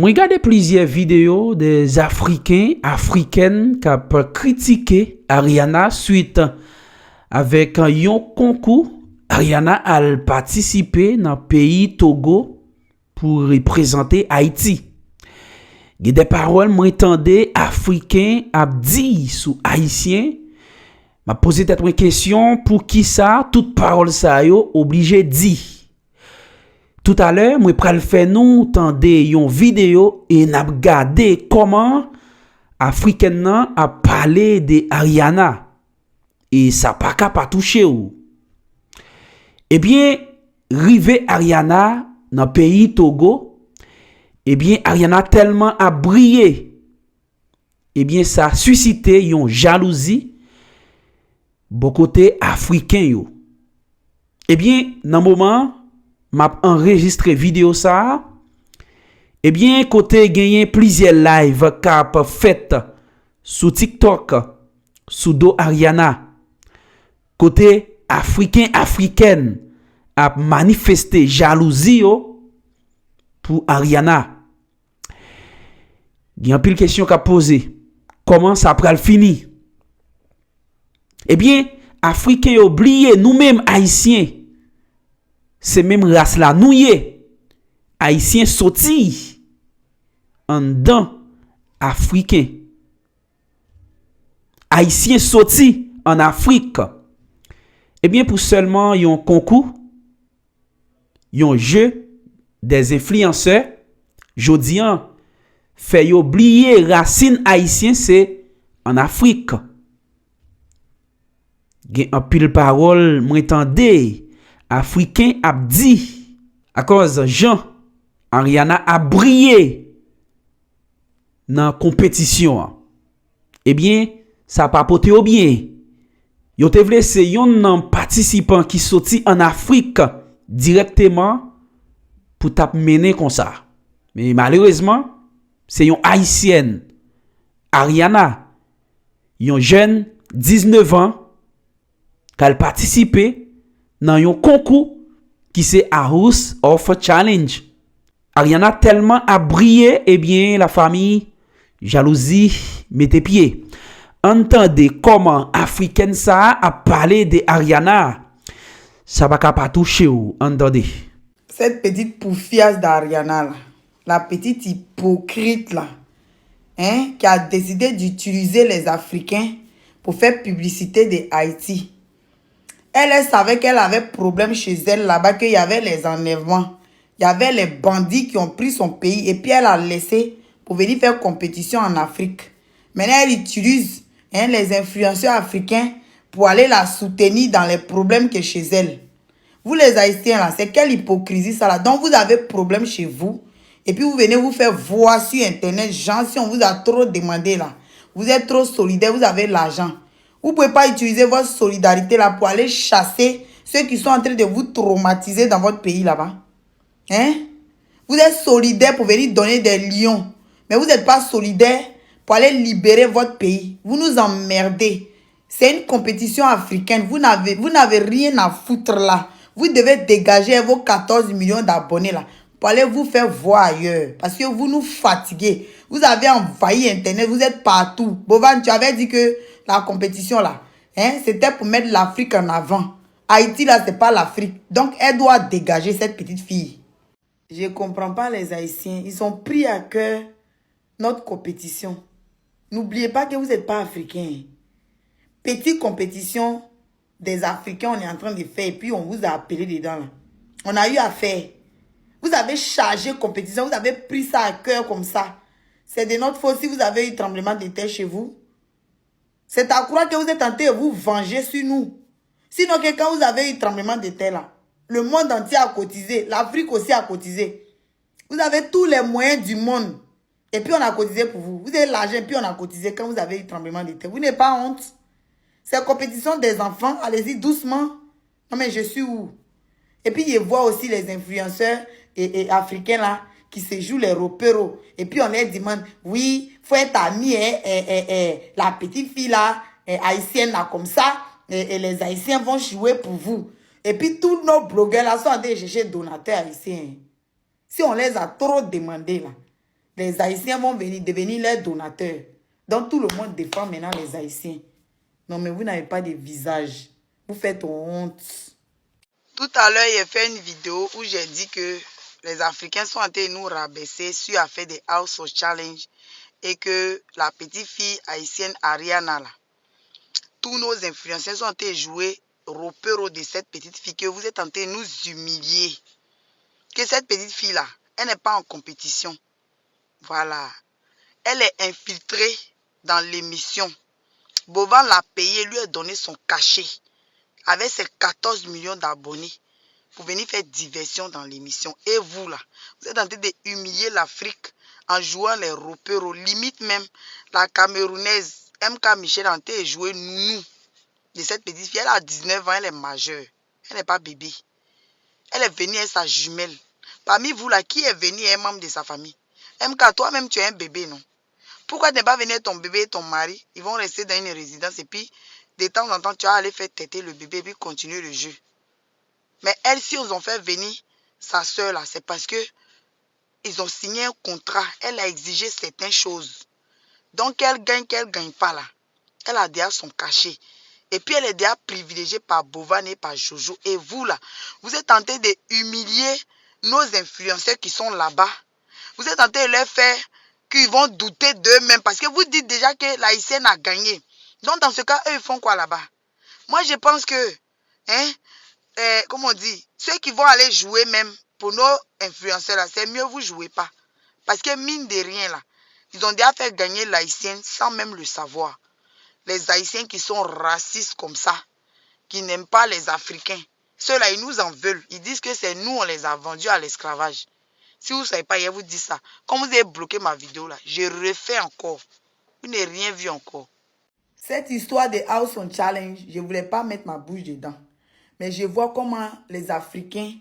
Moi, regardé plusieurs vidéos des Africains, Africaines qui ont critiqué Ariana suite avec un concours. Ariana a participé dans le pays Togo pour représenter Haïti. Il y a des paroles, moi, entendais Africains a dit sous Haïtien. M'a posé peut-être une question pour qui ça, toute parole ça yo obligé dit. Tout à l'heure, moi pral faire nous tendez une vidéo et n'a regardé comment Africain a parlé de Ariana et ça pas capable toucher ou. Eh bien, rivé Ariana dans le pays Togo, eh bien Ariana tellement a brillé. Eh bien ça a suscité une jalousie bon côté africain yo. Eh bien dans moment m'a enregistré vidéo ça. Eh bien côté gagné plusieurs live cap fait sur TikTok sous do Ariana. Côté africaine a manifesté jalousie yo pour Ariana. Il y a une pile question qu'a posé. Comment ça pral fini? Eh bien, Africains oublié nous-mêmes Haïtiens. C'est même race là nous y Haïtiens sorti en dedans Africains. Haïtiens sorti en Afrique. Eh bien, pour seulement un concours, un jeu des influenceurs, jodian fait oublier racine haïtien c'est en Afrique. Gen un pile parole m'entendez africain a dit à cause Jean Ariana a brillé dans compétition. Eh bien, ça pas porté au bien. Yo te vle c'est yon participant qui sorti en Afrique directement pour tap mener comme ça. Mais malheureusement, c'est yon haïtienne Ariana, yon jeune 19 ans qu'elle participé dans un concours qui c'est House of Challenge. Ariana tellement a brillé, eh bien la famille jalousie mettez pied. Entendez comment africaine ça a parlé de Ariana. Ça va pas toucher ou entendez. Cette petite poufiasse d'Ariana là, la petite hypocrite là, qui a décidé d'utiliser les Africains pour faire publicité de Haïti. Elle savait qu'elle avait problème chez elle là-bas, qu'il y avait les enlèvements. Il y avait les bandits qui ont pris son pays et puis elle a laissé pour venir faire compétition en Afrique. Maintenant, elle utilise les influenceurs africains pour aller la soutenir dans les problèmes que chez elle. Vous les Haïtiens là, c'est quelle hypocrisie ça là. Donc vous avez problème chez vous et puis vous venez vous faire voir sur internet, gens, si on vous a trop demandé là. Vous êtes trop solidaire, vous avez l'argent. Vous ne pouvez pas utiliser votre solidarité là pour aller chasser ceux qui sont en train de vous traumatiser dans votre pays là-bas. Vous êtes solidaire pour venir donner des lions. Mais vous n'êtes pas solidaire pour aller libérer votre pays. Vous nous emmerdez. C'est une compétition africaine. Vous n'avez rien à foutre là. Vous devez dégager vos 14 millions d'abonnés là pour aller vous faire voir ailleurs. Parce que vous nous fatiguez. Vous avez envahi Internet. Vous êtes partout. Bovan, tu avais dit que la compétition là, c'était pour mettre l'Afrique en avant. Haïti là, c'est pas l'Afrique. Donc, elle doit dégager cette petite fille. Je ne comprends pas les Haïtiens. Ils ont pris à cœur notre compétition. N'oubliez pas que vous n'êtes pas africain. Petite compétition des Africains, on est en train de faire et puis on vous a appelé dedans là. On a eu à faire. Vous avez chargé compétition, vous avez pris ça à cœur comme ça. C'est de notre faute si vous avez eu tremblement de terre chez vous. C'est à croire que vous êtes tenté de vous venger sur nous. Sinon, quand vous avez eu tremblement de terre là, le monde entier a cotisé, l'Afrique aussi a cotisé. Vous avez tous les moyens du monde. Et puis on a cotisé pour vous. Vous avez l'argent et puis on a cotisé quand vous avez eu tremblement de terre. Vous n'avez pas honte. C'est compétition des enfants. Allez-y doucement. Non mais je suis où? Et puis je vois aussi les influenceurs et africains là qui se jouent les ropéros. Et puis on leur demande, oui, faut être ami, la petite fille là, haïtienne là comme ça, et les haïtiens vont jouer pour vous. Et puis tous nos blogueurs là sont en train de chercher donateurs haïtiens. Si on les a trop demandé là, Les Haïtiens vont devenir les donateurs. Donc tout le monde défend maintenant les Haïtiens. Non, mais vous n'avez pas de visage. Vous faites honte. Tout à l'heure, j'ai fait une vidéo où j'ai dit que les Africains sont en train de nous rabaisser sur l'affaire des House of Challenge et que la petite fille haïtienne Ariana, là, tous nos influenceurs sont en train de jouer ropero de cette petite fille, que vous êtes en train de nous humilier. Que cette petite fille-là, elle n'est pas en compétition. Voilà. Elle est infiltrée dans l'émission. Bovan l'a payé, lui a donné son cachet avec ses 14 millions d'abonnés pour venir faire diversion dans l'émission. Et vous là, vous êtes en train de humilier l'Afrique en jouant les ropero. Limite même la Camerounaise MK Michel en train de jouer nounou de cette petite fille. Elle a 19 ans, elle est majeure. Elle n'est pas bébé. Elle est venue avec sa jumelle. Parmi vous là, qui est venu un membre de sa famille? MK, toi-même tu es un bébé, non? Pourquoi ne pas venir ton bébé et ton mari? Ils vont rester dans une résidence et puis de temps en temps tu vas aller faire têter le bébé et puis continuer le jeu. Mais elle, si ils ont fait venir sa soeur là, c'est parce que ils ont signé un contrat. Elle a exigé certaines choses. Donc qu'elle gagne pas là. Elle a déjà son cachet. Et puis elle est déjà privilégiée par Bovan et par Jojo. Et vous là, vous êtes tenté de humilier nos influenceurs qui sont là-bas. Vous êtes tenté de leur faire qu'ils vont douter d'eux-mêmes. Parce que vous dites déjà que l'Haïtienne a gagné. Donc dans ce cas, eux ils font quoi là-bas? Moi je pense que, comme on dit, ceux qui vont aller jouer même pour nos influenceurs là, c'est mieux vous jouez pas. Parce que mine de rien là, ils ont déjà fait gagner l'Haïtienne sans même le savoir. Les Haïtiens qui sont racistes comme ça, qui n'aiment pas les Africains, ceux-là, ils nous en veulent. Ils disent que c'est nous, on les a vendus à l'esclavage. Si vous ne savez pas, je vous dis ça. Comme vous avez bloqué ma vidéo là, je refais encore. Vous n'avez rien vu encore. Cette histoire de House on Challenge, je ne voulais pas mettre ma bouche dedans. Mais je vois comment les Africains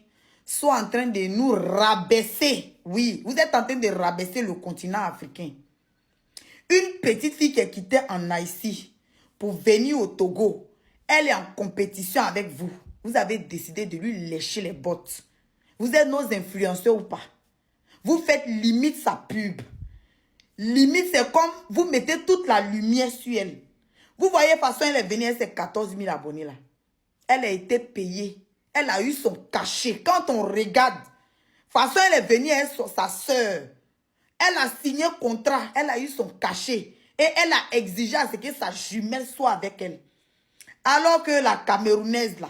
sont en train de nous rabaisser. Oui, vous êtes en train de rabaisser le continent africain. Une petite fille qui est quittée en Haïti pour venir au Togo, elle est en compétition avec vous. Vous avez décidé de lui lécher les bottes. Vous êtes nos influenceurs ou pas? Vous faites limite sa pub. Limite, c'est comme vous mettez toute la lumière sur elle. Vous voyez, de toute façon, elle est venue avec ses 14 000 abonnés là. Elle a été payée. Elle a eu son cachet. Quand on regarde, de toute façon, elle est venue avec sa soeur. Elle a signé un contrat. Elle a eu son cachet. Et elle a exigé à ce que sa jumelle soit avec elle. Alors que la Camerounaise là,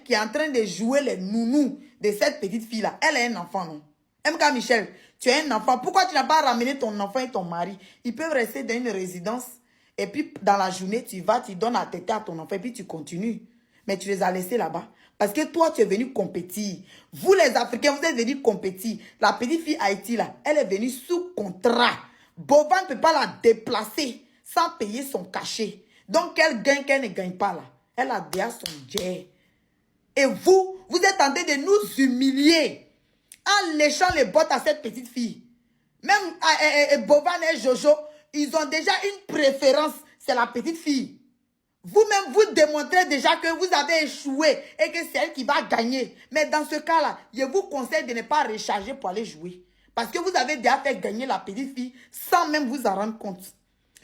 qui est en train de jouer les nounous de cette petite fille là, elle a un enfant, non? MK Michel, tu as un enfant. Pourquoi tu n'as pas ramené ton enfant et ton mari? Ils peuvent rester dans une résidence. Et puis, dans la journée, tu vas, tu donnes à téter à ton enfant et puis tu continues. Mais tu les as laissés là-bas. Parce que toi, tu es venu compétir. Vous, les Africains, vous êtes venus compétir. La petite fille Haïti, là, elle est venue sous contrat. Bovan ne peut pas la déplacer sans payer son cachet. Donc, qu'elle ne gagne pas, là. Elle a déjà son jet. Et vous, vous êtes en train de nous humilier en léchant les bottes à cette petite fille. Même Bovan et Jojo, ils ont déjà une préférence. C'est la petite fille. Vous-même, vous démontrez déjà que vous avez échoué et que c'est elle qui va gagner. Mais dans ce cas-là, je vous conseille de ne pas recharger pour aller jouer. Parce que vous avez déjà fait gagner la petite fille sans même vous en rendre compte.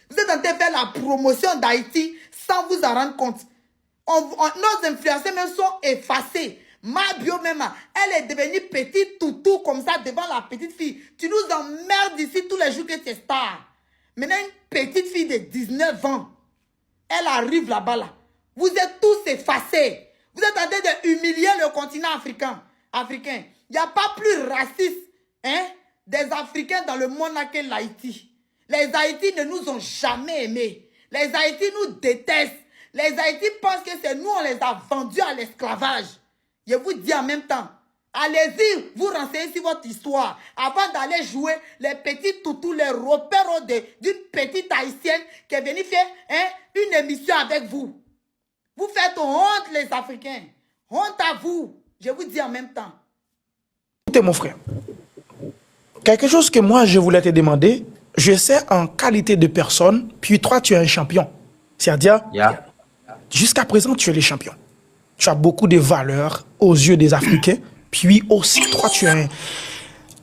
Vous êtes en train de faire la promotion d'Haïti sans vous en rendre compte. Nos influenceurs même sont effacés. Ma bio même, elle est devenue petite toutou comme ça devant la petite fille. Tu nous emmerdes ici tous les jours que tu es star. Maintenant, une petite fille de 19 ans, elle arrive là-bas là. Vous êtes tous effacés. Vous êtes en train de humilier le continent africain. Il n'y a pas plus raciste des Africains dans le monde là que l'Haïti. Les Haïtis ne nous ont jamais aimés. Les Haïtis nous détestent. Les Haïtis pensent que c'est nous, on les a vendus à l'esclavage. Je vous dis en même temps, allez-y, vous renseignez sur votre histoire avant d'aller jouer les petits toutous, les repères d'une petite haïtienne qui est venue faire une émission avec vous. Vous faites honte, les Africains. Honte à vous. Je vous dis en même temps. Écoutez, mon frère, quelque chose que moi, je voulais te demander, je sais en qualité de personne, puis toi, tu es un champion. C'est-à-dire, jusqu'à présent, tu es le champion. Tu as beaucoup de valeurs aux yeux des Africains, puis aussi, toi, tu es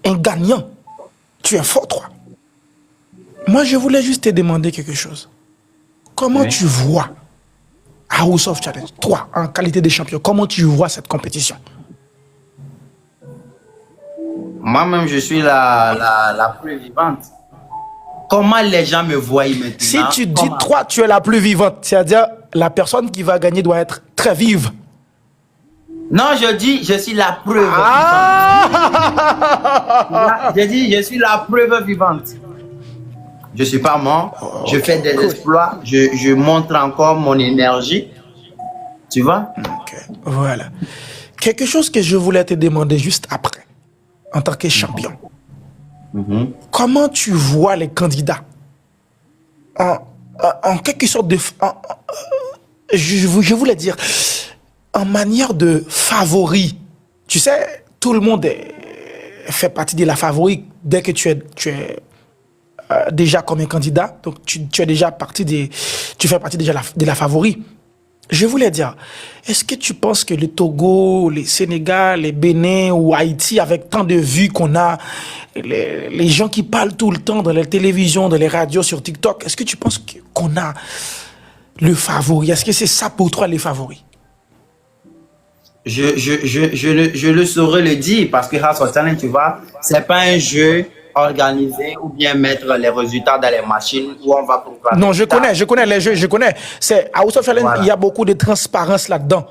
un gagnant. Tu es fort, toi. Moi, je voulais juste te demander quelque chose. Comment tu vois House of Challenge, toi, en qualité de champion, comment tu vois cette compétition? Moi-même, je suis la plus vivante. Comment les gens me voient maintenant? Si tu dis, toi, tu es la plus vivante, c'est-à-dire la personne qui va gagner doit être très vive. Non, je dis, je suis la preuve vivante. Je dis, je suis la preuve vivante. Je suis pas mort, je fais des exploits, je montre encore mon énergie. Tu vois? Ok, voilà. Quelque chose que je voulais te demander juste après, en tant que champion. Comment tu vois les candidats en quelque sorte de... je voulais dire, en manière de favori. Tu sais, tout le monde fait partie de la favori dès que tu es déjà comme un candidat. Donc, tu es déjà partie tu fais partie déjà de la favori. Je voulais dire, est-ce que tu penses que le Togo, le Sénégal, le Bénin ou Haïti, avec tant de vues qu'on a, les gens qui parlent tout le temps dans les télévisions, dans les radios, sur TikTok, est-ce que tu penses qu'on a le favori? Est-ce que c'est ça pour toi les favoris? Je le saurais le dire parce que House of Challenge, tu vois, c'est pas un jeu organisé ou bien mettre les résultats dans les machines où on va pouvoir... Non, je connais les jeux, je connais. C'est House of Challenge, voilà. Il y a beaucoup de transparence là-dedans.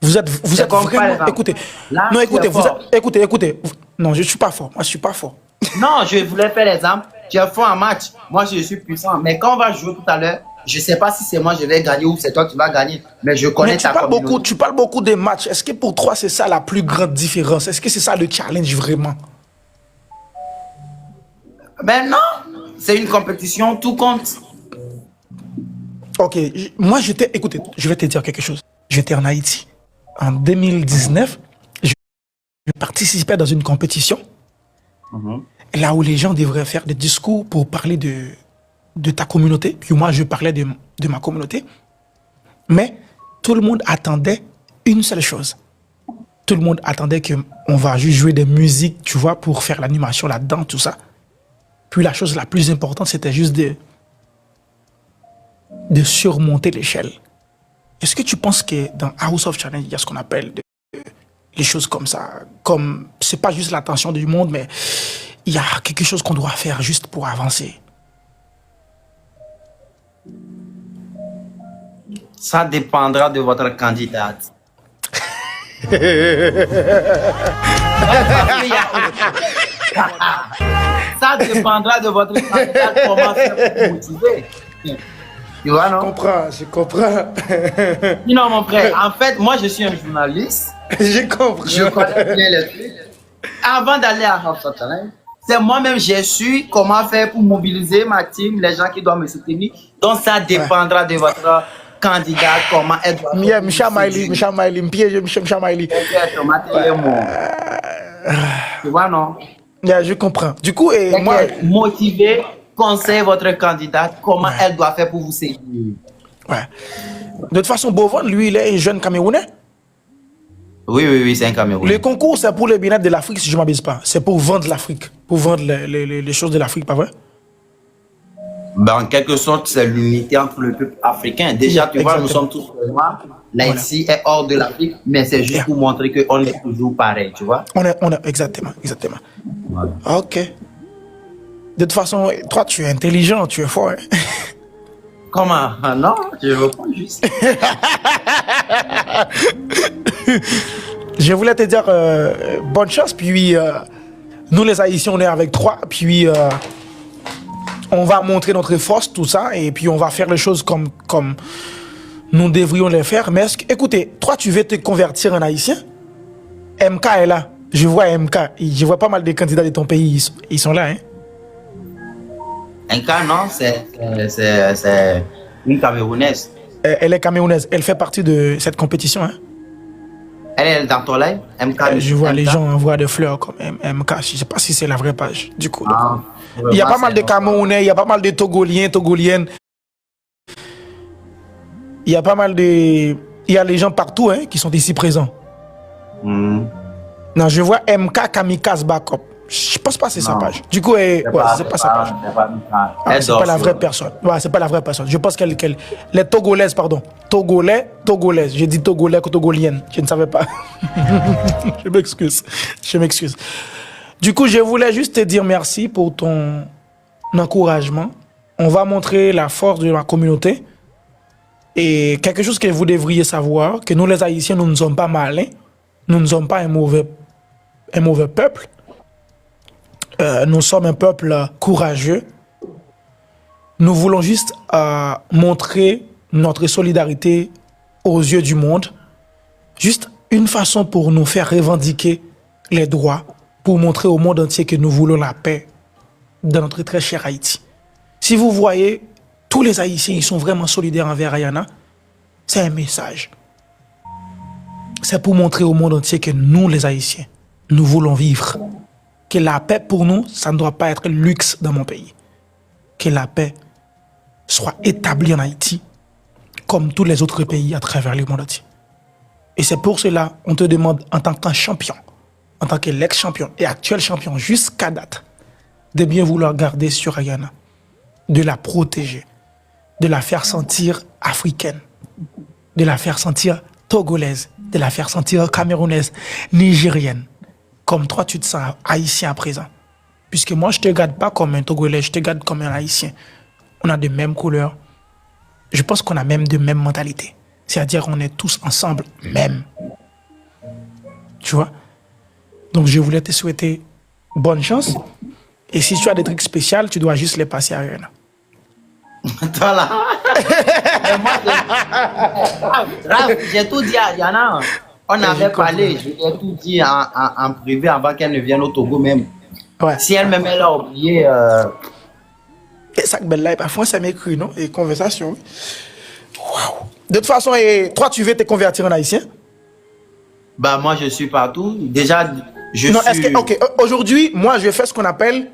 Vous êtes vraiment... Écoutez, là, non, écoutez, écoutez. Non, je suis pas fort. Moi, je suis pas fort. Non, je voulais faire l'exemple. Tu es fort en match. Moi, je suis puissant. Mais quand on va jouer tout à l'heure, je sais pas si c'est moi je vais gagner ou c'est toi qui vas gagner. Mais je connais ta communauté. Tu parles beaucoup des matchs. Est-ce que pour toi, c'est ça la plus grande différence? Est-ce que c'est ça le challenge vraiment? Ben non, c'est une compétition, tout compte. Ok, moi écoutez, je vais te dire quelque chose. J'étais en Haïti. En 2019, je participais dans une compétition là où les gens devraient faire des discours pour parler de ta communauté. Puis moi, je parlais de ma communauté. Mais tout le monde attendait une seule chose. Tout le monde attendait qu'on va juste jouer des musiques, tu vois, pour faire l'animation là-dedans, tout ça. Puis la chose la plus importante, c'était juste de surmonter l'échelle. Est-ce que tu penses que dans House of Challenge, il y a ce qu'on appelle les choses comme ça? Comme, c'est pas juste l'attention du monde, mais il y a quelque chose qu'on doit faire juste pour avancer. Ça dépendra de votre candidate. Ça dépendra de votre candidat, comment faire pour vous motiver. Tu vois, non? Je comprends. Non, mon frère, en fait, moi, je suis un journaliste. J'ai compris. Je connais bien les trucs. Avant d'aller à House of Challenge, c'est moi-même, j'ai su comment faire pour mobiliser ma team, les gens qui doivent me soutenir. Donc, ça dépendra de votre candidat, comment elle doit faire. Tu vois, non? Yeah, je comprends. Du coup, moi... Motiver, conseiller votre candidate, comment elle doit faire pour vous séduire. Ouais. De toute façon, Bovan, lui, il est un jeune Camerounais. Oui, c'est un Camerounais. Le concours, c'est pour le bien-être de l'Afrique, si je ne m'abuse pas. C'est pour vendre l'Afrique, pour vendre les choses de l'Afrique, pas vrai? Ben, en quelque sorte, c'est l'unité entre le peuple africain. Déjà, tu vois, nous sommes tous noirs. L'Haïti est hors de l'Afrique, mais c'est juste pour montrer qu'on est toujours pareil, tu vois. On est exactement. Voilà. Ok. De toute façon, toi, tu es intelligent, tu es fort. Hein? Comment? Ah non, je reprends juste. Je voulais te dire bonne chance, puis nous les Haïtiens, on est avec toi, puis on va montrer notre force, tout ça, et puis on va faire les choses comme nous devrions les faire. Mais écoutez, toi, tu veux te convertir en Haïtien? MK est là. Je vois MK. Je vois pas mal de candidats de ton pays. Ils sont là, hein? MK, non, c'est une Camerounaise. Elle est camerounaise. Elle fait partie de cette compétition, hein? Elle est dans ton live, MK. Je vois MK. les gens envoient des fleurs comme MK. Je sais pas si c'est la vraie page. Du coup, Ah, il y a pas mal de Camerounais, il y a pas mal de Togoliens, Togoliennes. Il y a pas mal de... Il y a les gens partout, hein, qui sont ici présents. Non, je vois MK Kamikaze Backup. Je pense pas que c'est sa Non. page. Du coup, ouais, c'est pas sa page. Elle C'est dort pas la sur- vraie personne. Ouais, c'est pas la vraie personne. Je pense les Togolaises, pardon. Togolaises. J'ai dit Togolais que Togolienne. Je ne savais pas. Je m'excuse. Je m'excuse. Du coup, je voulais juste te dire merci pour ton encouragement. On va montrer la force de la communauté. Et quelque chose que vous devriez savoir, que nous les Haïtiens, nous ne sommes pas malins. Nous ne sommes pas un mauvais peuple. Nous sommes un peuple courageux. Nous voulons juste montrer notre solidarité aux yeux du monde. Juste une façon pour nous faire revendiquer les droits, pour montrer au monde entier que nous voulons la paix dans notre très cher Haïti. Si vous voyez, tous les Haïtiens, ils sont vraiment solidaires envers Ayana. C'est un message. C'est pour montrer au monde entier que nous, les Haïtiens, nous voulons vivre. Que la paix pour nous, ça ne doit pas être luxe dans mon pays. Que la paix soit établie en Haïti, comme tous les autres pays à travers le monde entier. Et c'est pour cela qu'on te demande, en tant qu'un champion, en tant que l'ex-champion et actuel champion jusqu'à date, de bien vouloir garder sur Ayana, de la protéger, de la faire sentir africaine, de la faire sentir togolaise, de la faire sentir camerounaise, nigérienne. Comme toi, tu te sens haïtien à présent. Puisque moi, je ne te garde pas comme un Togolais, je te garde comme un haïtien. On a de mêmes couleurs. Je pense qu'on a même de mêmes mentalités. C'est-à-dire qu'on est tous ensemble, même. Tu vois? Donc, je voulais te souhaiter bonne chance. Et si tu as des trucs spéciaux, tu dois juste les passer à Ayana. Toi là. Mais moi, Raph, j'ai tout dit à Yana. On avait parlé, je lui ai tout dit en privé avant qu'elle ne vienne au Togo même. Ouais. Si elle-même elle a oublié. Et ça, belle là, parfois, ça m'écrit, non? Et conversation. Waouh! De toute façon, et toi, tu veux te convertir en haïtien? Bah, moi, je suis partout. Déjà, Non, est-ce que, ok, aujourd'hui, moi, je fais ce qu'on appelle,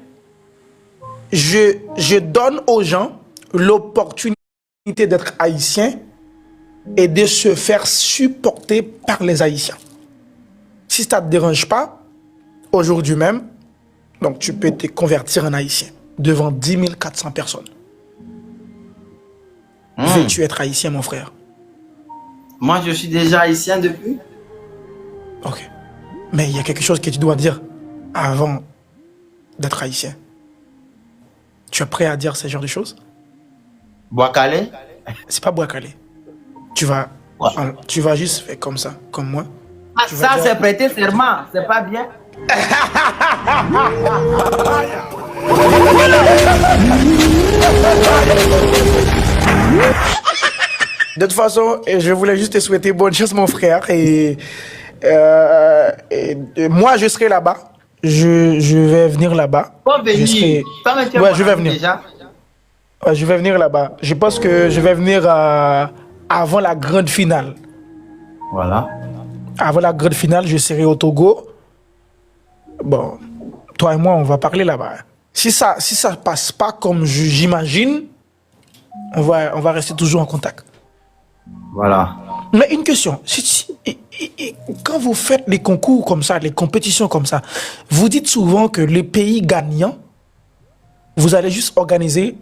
je donne aux gens l'opportunité d'être haïtien et de se faire supporter par les Haïtiens. Si ça ne te dérange pas, aujourd'hui même, donc tu peux te convertir en haïtien devant 10 400 personnes. Veux-tu être haïtien, mon frère? Moi, je suis déjà haïtien depuis. Ok. Mais il y a quelque chose que tu dois dire avant d'être haïtien. Tu es prêt à dire ce genre de choses? Boakale. C'est pas Boakale. Tu vas juste faire comme ça, comme moi. Ah, Tu vas ça, dire- c'est prêter serment. C'est pas bien. De toute façon, je voulais juste te souhaiter bonne chance, mon frère. Et moi, je serai là-bas. Je vais venir là-bas. Faut venir. Je serai- Toi, mais tu es Ouais, mon je vais ami venir. déjà. Ouais, je vais venir là-bas. Je pense que je vais venir avant la grande finale. Voilà. Avant la grande finale, je serai au Togo. Bon, toi et moi, on va parler là-bas. Si ça passe pas comme j'imagine, on va rester toujours en contact. Voilà. Mais une question, quand vous faites les concours comme ça, les compétitions comme ça, vous dites souvent que le pays gagnant, vous allez juste organiser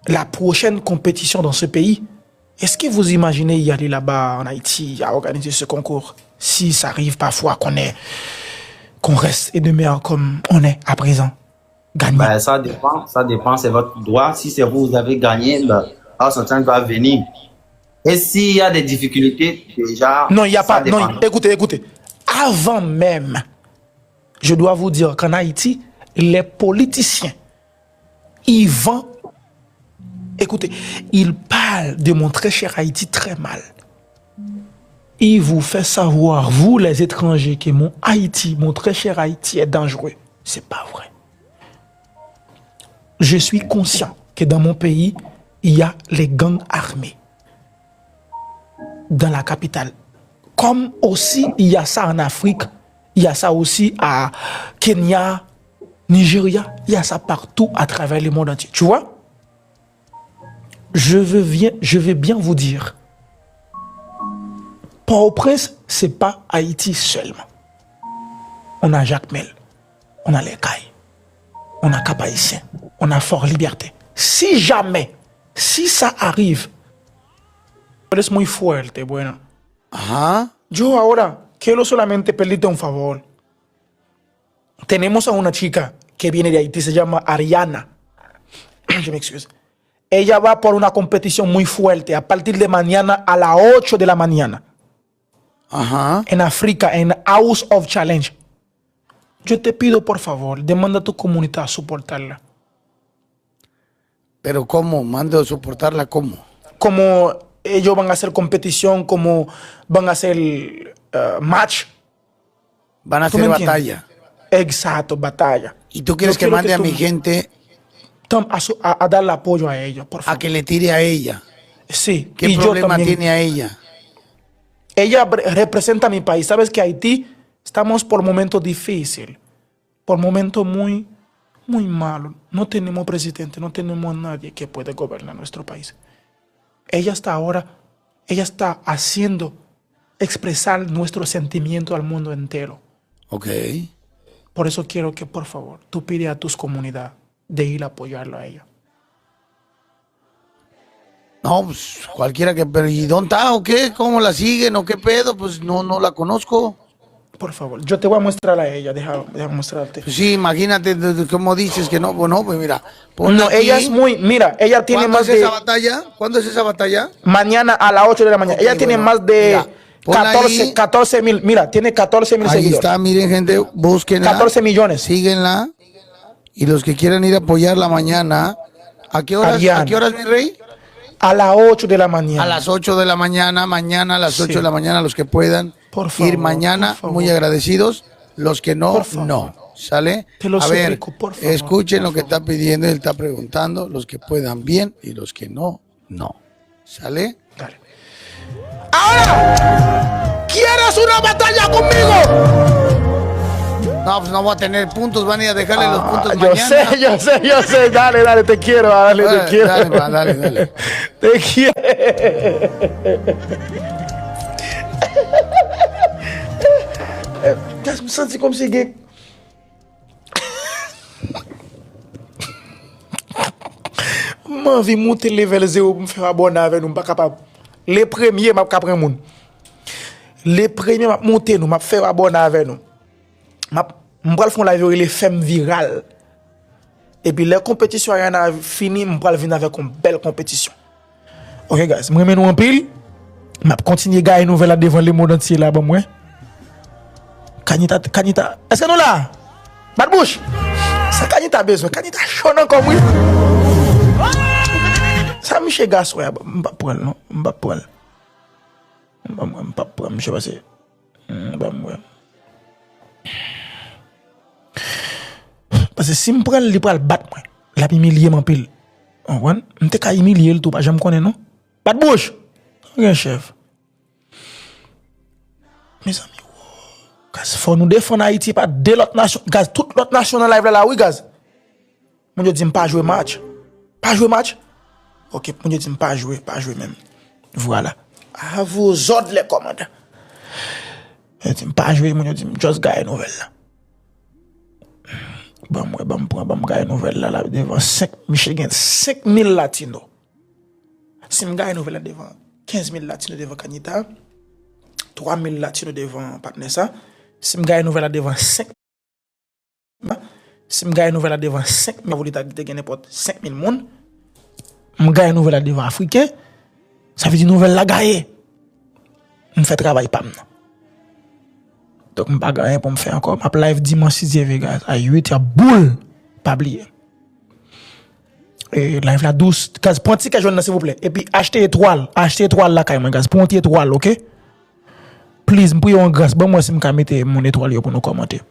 la prochaine compétition dans ce pays. Est-ce que vous imaginez y aller là-bas en Haïti à organiser ce concours? Si ça arrive parfois qu'on reste et demeure comme on est à présent, gagnant. Ben, ça dépend, c'est votre droit. Si c'est vous, vous avez gagné, ben, Arsenal doit venir. Et s'il y a des difficultés, déjà. Non, il n'y a ça pas. Non, dépend. écoutez. Avant même, je dois vous dire qu'en Haïti, les politiciens, ils vendent. Écoutez, ils parlent de mon très cher Haïti très mal. Ils vous font savoir, vous les étrangers, que mon Haïti, mon très cher Haïti est dangereux. C'est pas vrai. Je suis conscient que dans mon pays, il y a les gangs armés. Dans la capitale. Comme aussi, il y a ça en Afrique, il y a ça aussi à Kenya, Nigeria, il y a ça partout à travers le monde entier. Tu vois? Je vais bien vous dire, Port-au-Prince, c'est pas Haïti seulement. On a Jacmel, on a les cailles, on a Cap Haïtien, on a Fort Liberté. Si jamais, si ça arrive, es muy fuerte, bueno. Ajá. Yo ahora quiero solamente pedirte un favor. Tenemos a una chica que viene de Haití, se llama Ariana. Je m'excuse. Ella va por una competición muy fuerte a partir de mañana a las 8 de la mañana. Ajá. En África, en House of Challenge. Yo te pido, por favor, demanda a tu comunidad a soportarla. Pero ¿cómo? Mando a soportarla, ¿cómo? Como ellos van a hacer competición, como van a hacer match. Van a ¿Tú hacer me batalla. entiendes? Exacto, batalla. ¿Y tú quieres Yo que quiero mande que a tú- mi gente a darle apoyo a ellos, por a favor. que le tire a ella? Sí. ¿Qué y yo problema también. tiene a ella? Ella representa a mi país. Sabes que Haití estamos por momentos difíciles, por momentos muy, muy malos. No tenemos presidente, no tenemos nadie que pueda gobernar nuestro país. Ella está ahora, ella está haciendo expresar nuestro sentimiento al mundo entero. Ok. Por eso quiero que, por favor, tú pides a tus comunidades de ir a apoyarlo a ella. No, pues cualquiera que... Pero ¿y dónde está o qué? ¿Cómo la siguen o qué pedo? Pues no la conozco. Por favor, yo te voy a mostrar a ella. Deja mostrarte. Pues sí, imagínate cómo dices que no. Bueno, pues mira. ponla No, aquí. ella es muy, mira, ella tiene ¿Cuándo más es de esa batalla? ¿Cuándo es esa batalla? mañana a las 8 de la mañana. Ok, Ella tiene bueno, más de mira, ponla ahí. 14 mil, mira, tiene 14 mil Ahí seguidores. está, miren gente, búsquenla. 14 millones. Síguenla. Y los que quieran ir a apoyarla mañana, ¿a qué horas, Ariana. ¿a qué horas, mi rey? A las 8 de la mañana. A las 8 de la mañana, mañana a las 8 Sí. de la mañana, los que puedan Por favor, ir mañana, por favor. muy agradecidos. Los que no, Por favor. no. ¿Sale? Te lo a ver, suplico, por favor, escuchen por lo que favor. está pidiendo, él está preguntando. Los que puedan bien y los que no, no. ¿Sale? Dale. Ahora, ¿quieres una batalla conmigo? No, pues no voy a tener puntos, van a ir a dejarle los puntos Yo mañana. sé. Dale, te quiero, dale, te quiero. Dale, va, dale. Te quiero. Je me sens comme si que... M'en vi monter level 0 pour me faire abonner avec nous, pas capable. Les premiers m'a capable moun. Les premiers m'a monter nous, m'a faire abonner avec nous. M'pral font la les femmes virales. Et puis les compétitions rien a fini, m'pral venir avec une belle compétition. OK guys, moi nous en pile. M'a continuer gagner nouvelle devant le monde entier là bon moi. Kanita, est-ce que nous là? Bad bouche. Ça Kanita besoin, Kanita chaud comme oui. Ça Michel Gas ouais, m'pa prendre non, m'pa prendre. M'pa prendre, je sais pas si. M'pa moi. Parce que si m'prend li pral battre moi, la pi humilier m'en pile. On voit, m'te ka humilier le tout pas j'aime connais non. Bad bouche. Rien chef. Mes amis, gaz, faut nous défendre Haïti pas de l'autre nation. Gaz, toute l'autre nation dans live là, oui, gaz. Mon Dieu dit pas jouer match. Pas jouer match. OK, mon Dieu dit pas jouer même. Voilà. À vous autres les commandants. Je dis pas jouer, mon Dieu dit just gagner nouvelle là. Bon gagner nouvelle là devant 5 Michigan 5000 latinos. Si me gagner nouvelle là devant 15 000 latinos devant Kanita. 3 000 latinos devant Patnessa. Si je gagne nouvelle devant 5 si je gagne nouvelle devant 5 000, vous avez n'importe 5 000 personnes. Je gagne nouvelle devant Africain. Ça veut dire nouvelle la gagne. Je fais travail pas maintenant. Donc je ne vais pas gagner pour me faire encore. Ma live dimanche 6e Vegas. À 8, il y a boule. Pas oublier. Et live la douce. Gaz, prends un petit jaune s'il vous plaît. Et puis achetez étoile. Achetez étoile là, quand gaz. Prends étoile, ok? Please, m'pouille en grâce. Bon, moi, si m'ka mette mon étoile pour nous commenter.